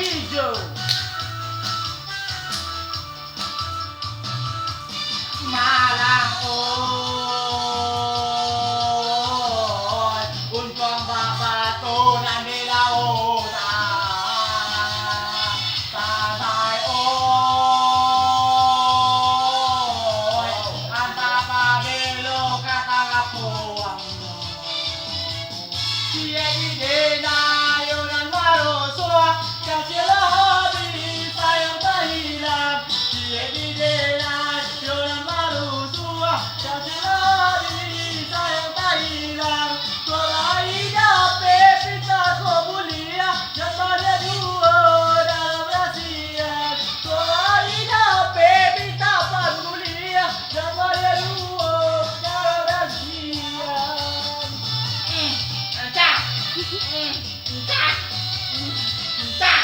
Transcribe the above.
video. Malang on untong babato ng nilautan tatay oy ang tapabilo katangapuang mo siya hindi na yun ang maruswa kasi labi sayang dahilan siya hindi na yun ang maruswa kasi labi sayang dahilan tulay na pepita ko bulia yan mga duo dalam rasian tulay na pepita pagbulia yan mga duo dalam rasian entah entah entah